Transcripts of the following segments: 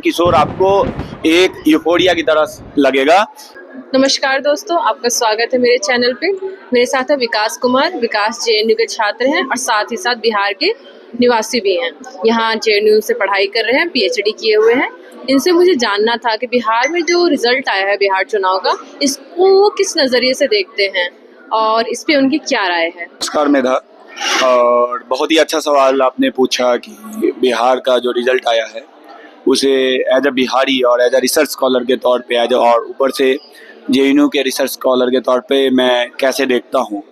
प्रशांत किशोर आपको एक यूफोरिया की तरह लगेगा। नमस्कार दोस्तों, आपका स्वागत है मेरे चैनल पे। मेरे साथ है विकास कुमार। विकास जेएनयू के छात्र हैं और साथ ही साथ बिहार के निवासी भी हैं। यहाँ जेएनयू से पढ़ाई कर रहे हैं, पीएचडी किए हुए हैं। इनसे मुझे जानना था कि बिहार में जो रिजल्ट आया है बिहार चुनाव का, इसको वो किस नज़रिए से देखते हैं और इस पे उनकी क्या राय है। नमस्कार मेधा, और बहुत ही अच्छा सवाल आपने पूछा कि बिहार का जो रिजल्ट आया है उसे एज अ बिहारी और एज अ रिसर्च स्कॉलर के तौर पे और ऊपर से जेएनयू के रिसर्च स्कॉलर के तौर पे मैं कैसे देखता हूँ।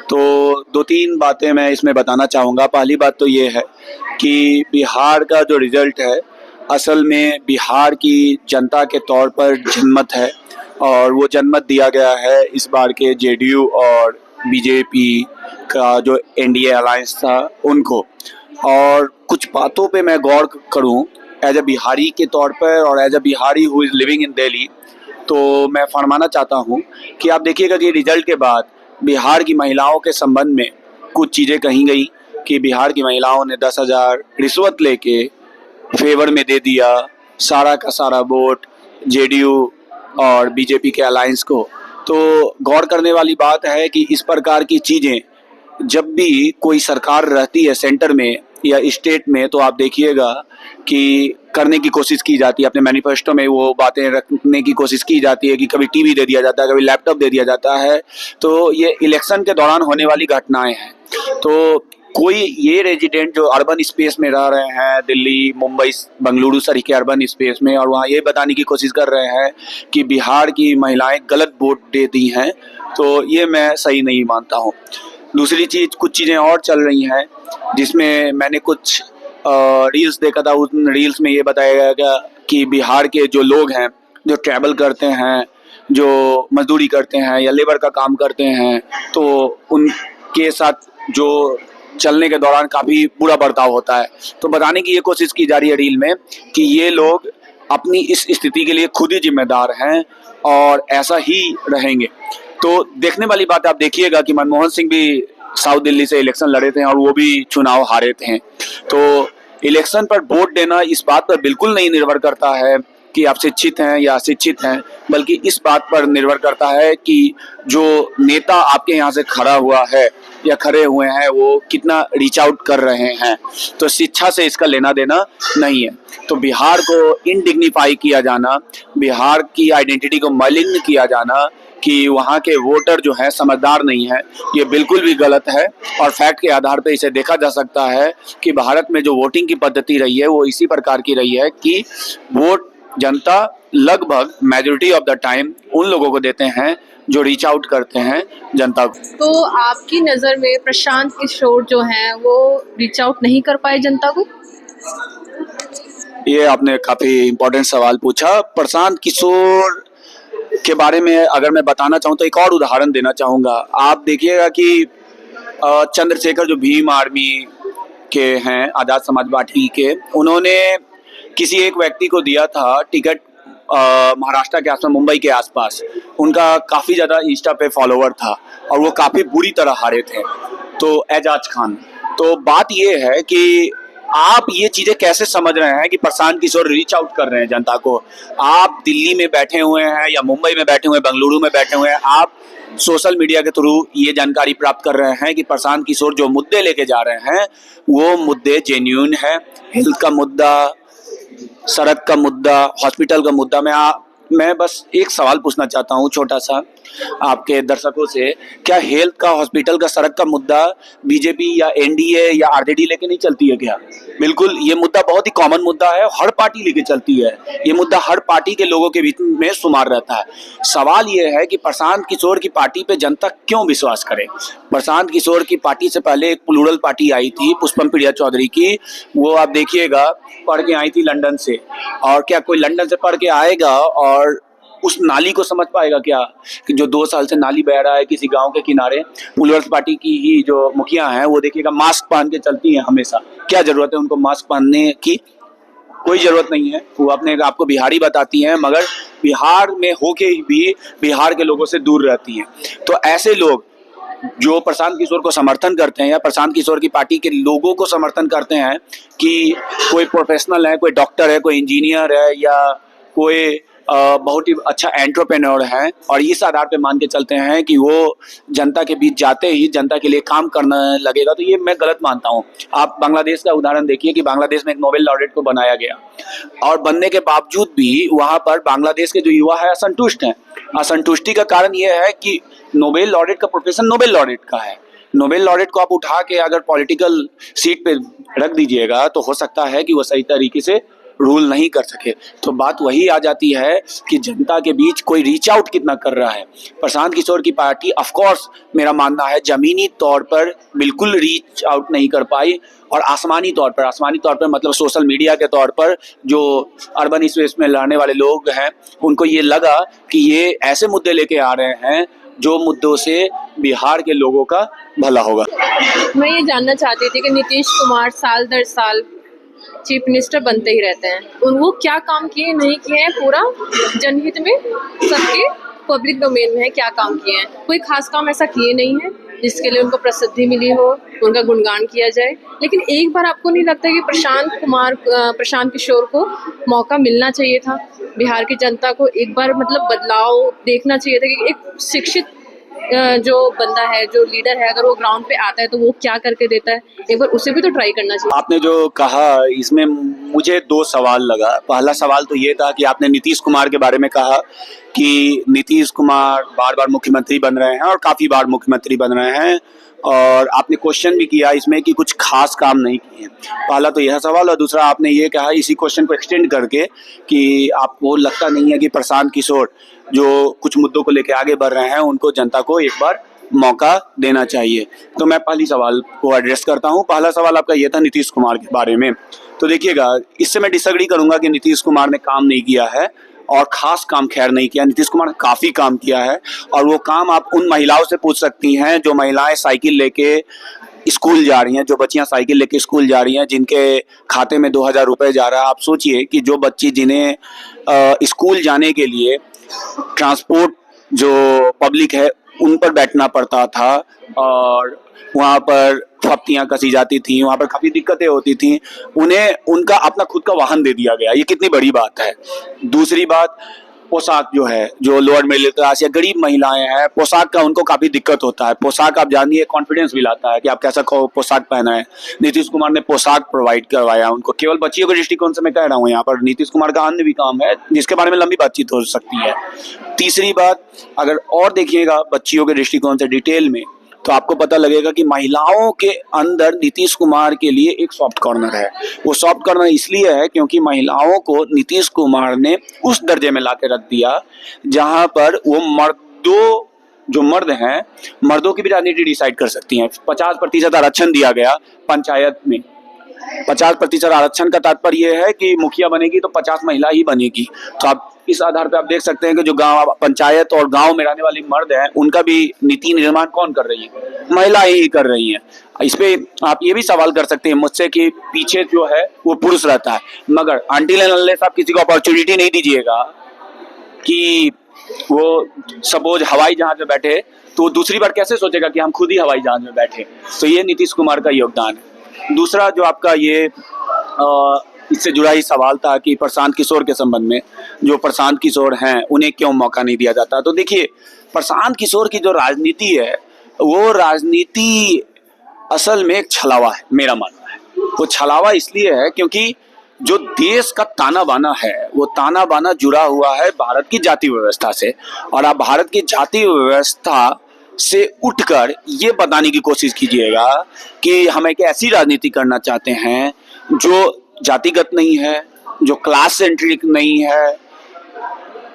तो दो तीन बातें मैं इसमें बताना चाहूँगा। पहली बात तो ये है कि बिहार का जो रिजल्ट है असल में बिहार की जनता के तौर पर जनमत है, और वो जनमत दिया गया है इस बार के जेडीयू और बीजेपी का जो एनडीए अलायंस था उनको। और कुछ बातों पे मैं गौर करूं एज अ बिहारी के तौर पर और as a Bihari who is living in Delhi, तो मैं फरमाना चाहता हूं कि आप देखिएगा कि रिजल्ट के बाद बिहार की महिलाओं के संबंध में कुछ चीज़ें कही गई कि बिहार की महिलाओं ने 10,000 रिश्वत लेके फेवर में दे दिया सारा का सारा वोट जेडीयू और बीजेपी के अलायंस को। तो गौर करने वाली बात है कि इस प्रकार की चीज़ें जब भी कोई सरकार रहती है सेंटर में या स्टेट में, तो आप देखिएगा कि करने की कोशिश की जाती है, अपने मैनिफेस्टो में वो बातें रखने की कोशिश की जाती है कि कभी टीवी दे दिया जाता है, कभी लैपटॉप दे दिया जाता है। तो ये इलेक्शन के दौरान होने वाली घटनाएं हैं। तो कोई ये रेजिडेंट जो अर्बन स्पेस में रह रहे हैं, दिल्ली, मुंबई, बेंगलुरु सरी के अर्बन स्पेस में, और वहाँ ये बताने की कोशिश कर रहे हैं कि बिहार की महिलाएं गलत वोट दे दी हैं, तो ये मैं सही नहीं मानता हूँ। दूसरी चीज़, कुछ चीज़ें और चल रही हैं जिसमें मैंने कुछ रील्स देखा था। उन रील्स में ये बताया गया कि बिहार के जो लोग हैं जो ट्रैवल करते हैं, जो मजदूरी करते हैं या लेबर का काम करते हैं, तो उनके साथ जो चलने के दौरान काफ़ी बुरा बर्ताव होता है। तो बताने की ये कोशिश की जा रही है रील में कि ये लोग अपनी इस स्थिति के लिए खुद ही जिम्मेदार हैं और ऐसा ही रहेंगे। तो देखने वाली बात, आप देखिएगा कि मनमोहन सिंह भी साउथ दिल्ली से इलेक्शन लड़े थे और वो भी चुनाव हारे थे। तो इलेक्शन पर वोट देना इस बात पर बिल्कुल नहीं निर्भर करता है कि आप शिक्षित हैं या अशिक्षित हैं, बल्कि इस बात पर निर्भर करता है कि जो नेता आपके यहाँ से खड़ा हुआ है या खड़े हुए हैं वो कितना रीच आउट कर रहे हैं। तो शिक्षा से इसका लेना देना नहीं है। तो बिहार को इनडिग्निफाई किया जाना, बिहार की आइडेंटिटी को मलिन किया जाना कि वहाँ के वोटर जो हैं समझदार नहीं है, ये बिल्कुल भी गलत है। और फैक्ट के आधार पर इसे देखा जा सकता है कि भारत में जो वोटिंग की पद्धति रही है वो इसी प्रकार की रही है कि वोट जनता लगभग मेजॉरिटी ऑफ द टाइम उन लोगों को देते हैं जो रीच आउट करते हैं जनता को। तो आपकी नज़र में प्रशांत किशोर जो हैं वो रीच आउट नहीं कर पाए जनता को? ये आपने काफ़ी इम्पोर्टेंट सवाल पूछा। प्रशांत किशोर के बारे में अगर मैं बताना चाहूँ तो एक और उदाहरण देना चाहूँगा। आप देखिएगा कि चंद्रशेखर जो भीम आर्मी के हैं, आज़ाद समाज पार्टी के, उन्होंने किसी एक व्यक्ति को दिया था टिकट महाराष्ट्र के आसपास, मुंबई के आसपास। उनका काफ़ी ज़्यादा इंस्टा पे फॉलोवर था और वो काफ़ी बुरी तरह हारे थे, तो एजाज खान। तो बात ये है कि आप ये चीज़ें कैसे समझ रहे हैं कि प्रशांत किशोर रीच आउट कर रहे हैं जनता को। आप दिल्ली में बैठे हुए हैं या मुंबई में बैठे हुए हैं, बेंगलुरु में बैठे हुए हैं, आप सोशल मीडिया के थ्रू ये जानकारी प्राप्त कर रहे हैं कि प्रशांत किशोर जो मुद्दे लेके जा रहे हैं वो मुद्दे जेन्युइन है। हेल्थ का मुद्दा, सड़क का मुद्दा, हॉस्पिटल का मुद्दा। मैं बस एक सवाल पूछना चाहता हूँ छोटा सा आपके दर्शकों से, क्या हेल्थ का, हॉस्पिटल का, सड़क का मुद्दा बीजेपी या एनडीए या आरजेडी लेके नहीं चलती है क्या? बिल्कुल, ये मुद्दा बहुत ही कॉमन मुद्दा है, हर पार्टी लेके चलती है। ये मुद्दा हर पार्टी के लोगों के बीच में शुमार रहता है। सवाल ये है कि प्रशांत किशोर की पार्टी पे जनता क्यों विश्वास करे। प्रशांत किशोर की पार्टी से पहले एक प्लूरल पार्टी आई थी पुष्पम प्रिया चौधरी की, वो आप देखिएगा पढ़ के आई थी लंदन से। और क्या कोई लंदन से पढ़ के आएगा और उस नाली को समझ पाएगा क्या कि जो 2 साल से नाली बह रहा है किसी गांव के किनारे? प्लूरल्स पार्टी की ही जो मुखिया हैं वो देखिएगा मास्क पहन के चलती हैं हमेशा। क्या जरूरत है उनको मास्क पहनने की? कोई जरूरत नहीं है। वो अपने आपको बिहारी बताती हैं, मगर बिहार में होके भी बिहार के लोगों से दूर रहती हैं। तो ऐसे लोग जो प्रशांत किशोर को समर्थन करते हैं या प्रशांत किशोर की पार्टी के लोगों को समर्थन करते हैं कि कोई प्रोफेशनल है, कोई डॉक्टर है, कोई इंजीनियर है या कोई बहुत ही अच्छा एंटरप्रेन्योर है, और इस आधार पे मान के चलते हैं कि वो जनता के बीच जाते ही जनता के लिए काम करने लगेगा, तो ये मैं गलत मानता हूँ। आप बांग्लादेश का उदाहरण देखिए कि बांग्लादेश में एक नोबेल लॉरेट को बनाया गया और बनने के बावजूद भी वहाँ पर बांग्लादेश के जो युवा है असंतुष्ट हैं। असंतुष्टि का कारण ये है कि नोबेल लॉरेट का प्रोफेशन नोबेल लॉरेट का है। नोबेल लॉरेट को आप उठा के अगर पॉलिटिकल सीट पे रख दीजिएगा तो हो सकता है कि वो सही तरीके से रूल नहीं कर सके। तो बात वही आ जाती है कि जनता के बीच कोई रीच आउट कितना कर रहा है। प्रशांत किशोर की पार्टी ऑफ कोर्स मेरा मानना है जमीनी तौर पर बिल्कुल रीच आउट नहीं कर पाई, और आसमानी तौर पर मतलब सोशल मीडिया के तौर पर जो अर्बन स्पेस में लड़ने वाले लोग हैं उनको ये लगा कि ये ऐसे मुद्दे लेके आ रहे हैं जो मुद्दों से बिहार के लोगों का भला होगा। मैं ये जानना चाहती थी कि नीतीश कुमार साल दर साल चीफ मिनिस्टर बनते ही रहते हैं, वो क्या काम किए नहीं किए हैं पूरा जनहित में, सबके पब्लिक डोमेन में है, क्या काम किए हैं? कोई खास काम ऐसा किए नहीं है जिसके लिए उनको प्रसिद्धि मिली हो, उनका गुणगान किया जाए। लेकिन एक बार आपको नहीं लगता कि प्रशांत किशोर को मौका मिलना चाहिए था? बिहार की जनता को एक बार मतलब बदलाव देखना चाहिए था कि एक शिक्षित जो बंदा है, जो लीडर है, अगर वो ग्राउंड पे आता है तो वो क्या करके देता है, एक बार उसे भी तो ट्राई करना चाहिए। आपने जो कहा इसमें मुझे दो सवाल लगा। पहला सवाल तो ये था कि आपने नीतीश कुमार के बारे में कहा कि नीतीश कुमार बार बार मुख्यमंत्री बन रहे हैं और काफ़ी बार मुख्यमंत्री बन रहे हैं, और आपने क्वेश्चन भी किया इसमें कि कुछ खास काम नहीं किए। पहला तो यह सवाल, और दूसरा आपने ये कहा इसी क्वेश्चन को एक्सटेंड करके कि आपको लगता नहीं है कि प्रशांत किशोर जो कुछ मुद्दों को लेकर आगे बढ़ रहे हैं उनको जनता को एक बार मौका देना चाहिए। तो मैं पहली सवाल को एड्रेस करता हूँ। पहला सवाल आपका ये था नीतीश कुमार के बारे में। तो देखिएगा, इससे मैं डिसएग्री करूंगा कि नीतीश कुमार ने काम नहीं किया है, और खास काम खैर नहीं किया। नीतीश कुमार ने काफ़ी काम किया है, और वो काम आप उन महिलाओं से पूछ सकती हैं जो महिलाएं साइकिल लेके स्कूल जा रही हैं, जो बच्चियां साइकिल लेके स्कूल जा रही हैं, जिनके खाते में 2000 रुपये जा रहा है। आप सोचिए कि जो बच्ची जिन्हें स्कूल जाने के लिए ट्रांसपोर्ट जो पब्लिक है उन पर बैठना पड़ता था, और वहाँ पर फप्तियाँ कसी जाती थी, वहाँ पर काफ़ी दिक्कतें होती थी, उन्हें उनका अपना खुद का वाहन दे दिया गया। ये कितनी बड़ी बात है। दूसरी बात, पोशाक जो है, जो लोअर मिडिल क्लास या गरीब महिलाएं हैं, पोशाक का उनको काफ़ी दिक्कत होता है। पोशाक आप जानिए कॉन्फिडेंस भी लाता है कि आप कैसा पोशाक पहना है। नीतीश कुमार ने पोशाक प्रोवाइड करवाया उनको। केवल बच्चियों के दृष्टिकोण से मैं कह रहा हूँ, यहाँ पर नीतीश कुमार का अन्य भी काम है जिसके बारे में लंबी बातचीत हो सकती है। तीसरी बात, अगर और देखिएगा बच्चियों के दृष्टिकोण से डिटेल में, तो आपको पता लगेगा कि महिलाओं के अंदर नीतीश कुमार के लिए एक सॉफ्ट कॉर्नर है। वो सॉफ्ट कॉर्नर इसलिए है क्योंकि महिलाओं को नीतीश कुमार ने उस दर्जे में ला के रख दिया जहां पर वो जो मर्द हैं, मर्दों की भी राजनीति डिसाइड कर सकती हैं। 50% आरक्षण दिया गया पंचायत में। 50% आरक्षण का तात्पर्य यह है कि मुखिया बनेगी तो 50 महिला ही बनेगी। तो आप इस आधार पे आप देख सकते हैं कि जो गांव पंचायत और गांव में रहने वाली मर्द हैं उनका भी नीति निर्माण कौन कर रही है? महिलाएं ही कर रही हैं। इस पे आप ये भी सवाल कर सकते हैं मुझसे कि पीछे जो है वो पुरुष रहता है, मगर अनटिल एंड अनलेस आप किसी को अपॉर्चुनिटी नहीं दीजिएगा कि वो सपोज हवाई जहाज में बैठे, तो दूसरी बार कैसे सोचेगा कि हम खुद ही हवाई जहाज में बैठे। तो ये नीतीश कुमार का योगदान है। दूसरा जो आपका ये इससे जुड़ा ही सवाल था कि प्रशांत किशोर के संबंध में, जो प्रशांत किशोर हैं उन्हें क्यों मौका नहीं दिया जाता। तो देखिए, प्रशांत किशोर की जो राजनीति है वो राजनीति असल में एक छलावा है, मेरा मानना है। वो छलावा इसलिए है क्योंकि जो देश का ताना बाना है वो ताना बाना जुड़ा हुआ है भारत की जाति व्यवस्था से, और आप भारत की जाति व्यवस्था से उठकर ये बताने की कोशिश कीजिएगा कि हम एक ऐसी राजनीति करना चाहते हैं जो जातिगत नहीं है, जो क्लास सेंट्रिक नहीं है,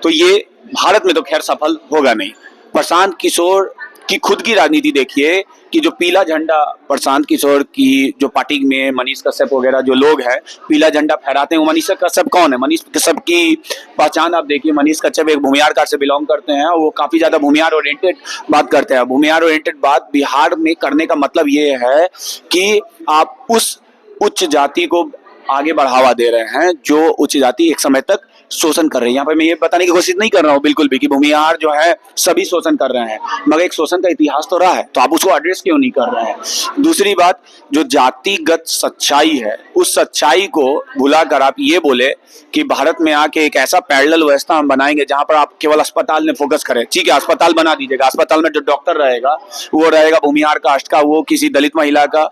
तो ये भारत में तो खैर सफल होगा नहीं। प्रशांत किशोर की खुद की राजनीति देखिए कि जो पीला झंडा प्रशांत किशोर की जो पार्टी में मनीष कश्यप वगैरह जो लोग हैं पीला झंडा फहराते हैं, वो मनीष कश्यप कौन है? मनीष कश्यप की पहचान आप देखिए। मनीष कश्यप एक भूमिहार कार से बिलोंग करते हैं, वो काफी ज्यादा भूमिहार ओरिएंटेड बात करते हैं। भूमिहार ओरिएंटेड बात बिहार में करने का मतलब ये है कि आप उस उच्च जाति को आगे बढ़ावा दे रहे हैं जो उच्च जाति एक समय तक शोषण कर रही है। यहाँ पे मैं ये बताने की कोशिश नहीं कर रहा हूँ बिल्कुल भी कि भूमिहार जो है सभी शोषण कर रहे हैं, मगर एक शोषण का इतिहास तो रहा है, तो आप उसको एड्रेस क्यों नहीं कर रहे हैं। दूसरी बात, जो जातिगत सच्चाई है उस सच्चाई को भुलाकर आप ये बोले कि भारत में आके एक ऐसा पैरेलल व्यवस्था हम बनाएंगे जहां पर आप केवल अस्पताल में फोकस करें। ठीक है, अस्पताल बना दीजिएगा, अस्पताल में जो डॉक्टर रहेगा वो रहेगा भूमिहार कास्ट का, वो किसी दलित महिला का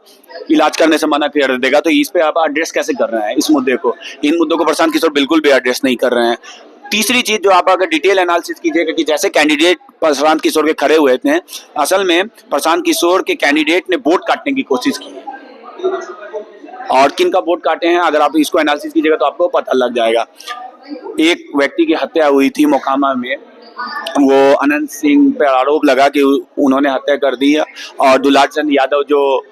इलाज करने से मना कर देगा। तो इस पे आप एड्रेस कैसे कर रहे हैं इस मुद्दे को? इन मुद्दों को प्रशांत किशोर बिल्कुल भी एड्रेस नहीं कर रहे हैं। तीसरी चीज जो आप अगर डिटेल एनालिसिस कीजिएगा कि जैसे कैंडिडेट प्रशांत किशोर के खड़े हुए थे, असल में प्रशांत किशोर के कैंडिडेट ने वोट काटने की कोशिश की और किन का वोट काटे हैं अगर आप इसको एनालिसिस कीजिएगा तो आपको पता लग जाएगा। एक व्यक्ति की हत्या हुई थी मोकामा में, वो अनंत सिंह पर आरोप लगा कि उन्होंने हत्या कर दी है, और दुलार चंद यादव जो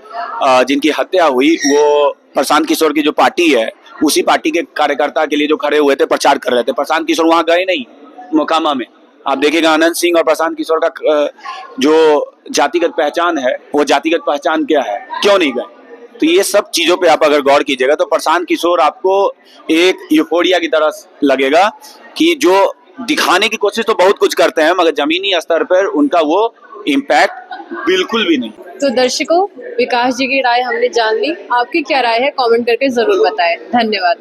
जिनकी हत्या हुई वो प्रशांत किशोर की जो पार्टी है उसी पार्टी के कार्यकर्ता के लिए जो खड़े हुए थे, प्रचार कर रहे थे। प्रशांत किशोर वहां गए नहीं मोकामा में। आप देखिएगा अनंत सिंह और प्रशांत किशोर का जो जातिगत पहचान है वो जातिगत पहचान क्या है, क्यों नहीं गए? तो ये सब चीजों पे आप अगर गौर कीजिएगा तो प्रशांत किशोर आपको एक यूफोरिया की तरह लगेगा कि जो दिखाने की कोशिश तो बहुत कुछ करते हैं मगर जमीनी स्तर पर उनका वो इम्पैक्ट बिल्कुल भी नहीं। तो दर्शकों, विकास जी की राय हमने जान ली। आपकी क्या राय है कमेंट करके जरूर बताएं। धन्यवाद।